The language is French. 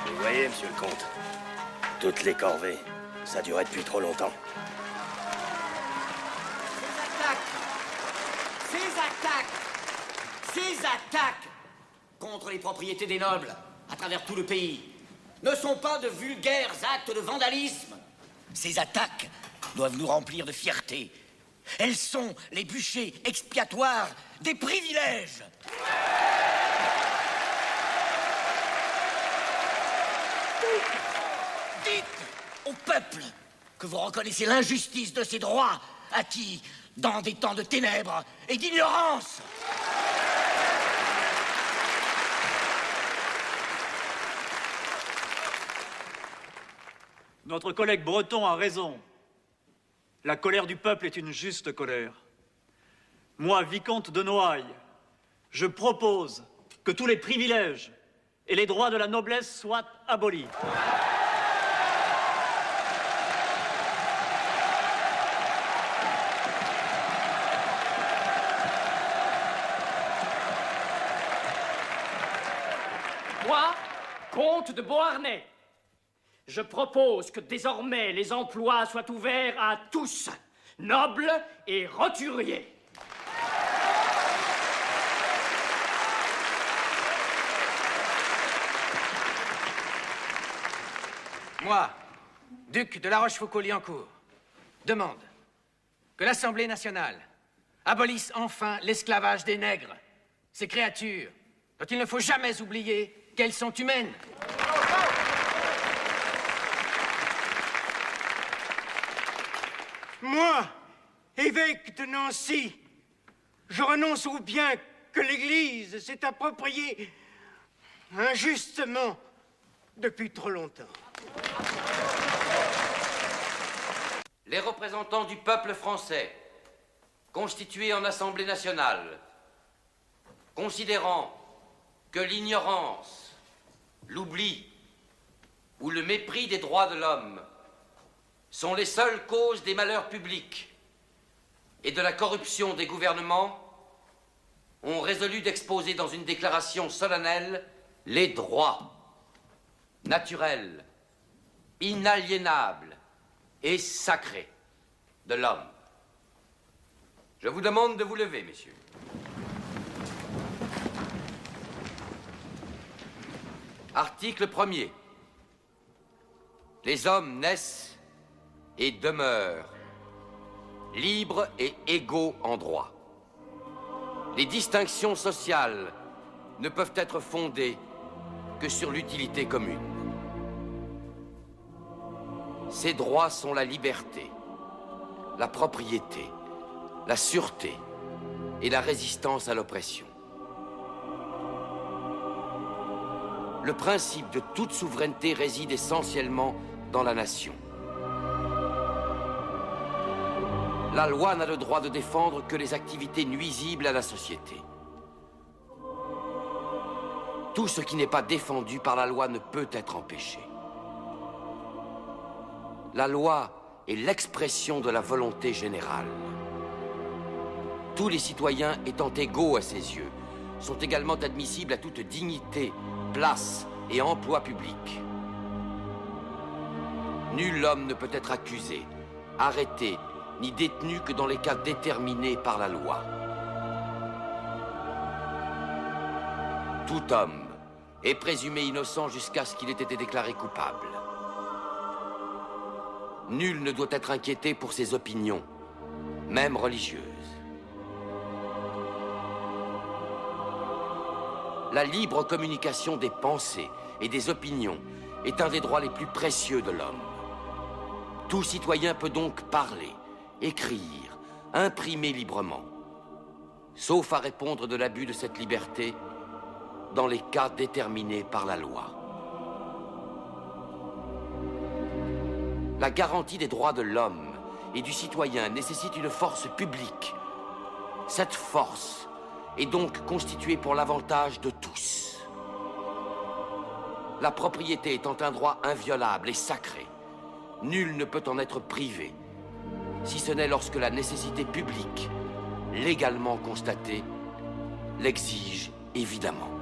Vous voyez, monsieur le comte, toutes les corvées, ça durait depuis trop longtemps. Ces attaques contre les propriétés des nobles à travers tout le pays ne sont pas de vulgaires actes de vandalisme. Ces attaques doivent nous remplir de fierté. Elles sont les bûchers expiatoires des privilèges. Dites au peuple que vous reconnaissez l'injustice de ses droits acquis dans des temps de ténèbres et d'ignorance. Notre collègue breton a raison. La colère du peuple est une juste colère. Moi, vicomte de Noailles, je propose que tous les privilèges et les droits de la noblesse soient abolis. Moi, comte de Beauharnais, je propose que désormais les emplois soient ouverts à tous, nobles et roturiers. Moi, duc de La Rochefoucauld-Liancourt, demande que l'Assemblée nationale abolisse enfin l'esclavage des nègres, ces créatures dont il ne faut jamais oublier qu'elles sont humaines. Moi, évêque de Nancy, je renonce au bien que l'Église s'est approprié injustement depuis trop longtemps. Les représentants du peuple français, constitués en Assemblée nationale, considérant que l'ignorance, l'oubli ou le mépris des droits de l'homme sont les seules causes des malheurs publics et de la corruption des gouvernements, ont résolu d'exposer dans une déclaration solennelle les droits naturels, inaliénables et sacrés de l'homme. Je vous demande de vous lever, messieurs. Article 1er. Les hommes naissent et demeurent libres et égaux en droit. Les distinctions sociales ne peuvent être fondées que sur l'utilité commune. Ces droits sont la liberté, la propriété, la sûreté et la résistance à l'oppression. Le principe de toute souveraineté réside essentiellement dans la nation. La loi n'a le droit de défendre que les activités nuisibles à la société. Tout ce qui n'est pas défendu par la loi ne peut être empêché. La loi est l'expression de la volonté générale. Tous les citoyens étant égaux à ses yeux, sont également admissibles à toute dignité, place et emploi public. Nul homme ne peut être accusé, arrêté, ni détenu que dans les cas déterminés par la loi. Tout homme est présumé innocent jusqu'à ce qu'il ait été déclaré coupable. Nul ne doit être inquiété pour ses opinions, même religieuses. La libre communication des pensées et des opinions est un des droits les plus précieux de l'homme. Tout citoyen peut donc parler, écrire, imprimer librement, sauf à répondre de l'abus de cette liberté dans les cas déterminés par la loi. La garantie des droits de l'homme et du citoyen nécessite une force publique. Cette force est donc constituée pour l'avantage de tous. La propriété étant un droit inviolable et sacré, nul ne peut en être privé, si ce n'est lorsque la nécessité publique, légalement constatée, l'exige évidemment.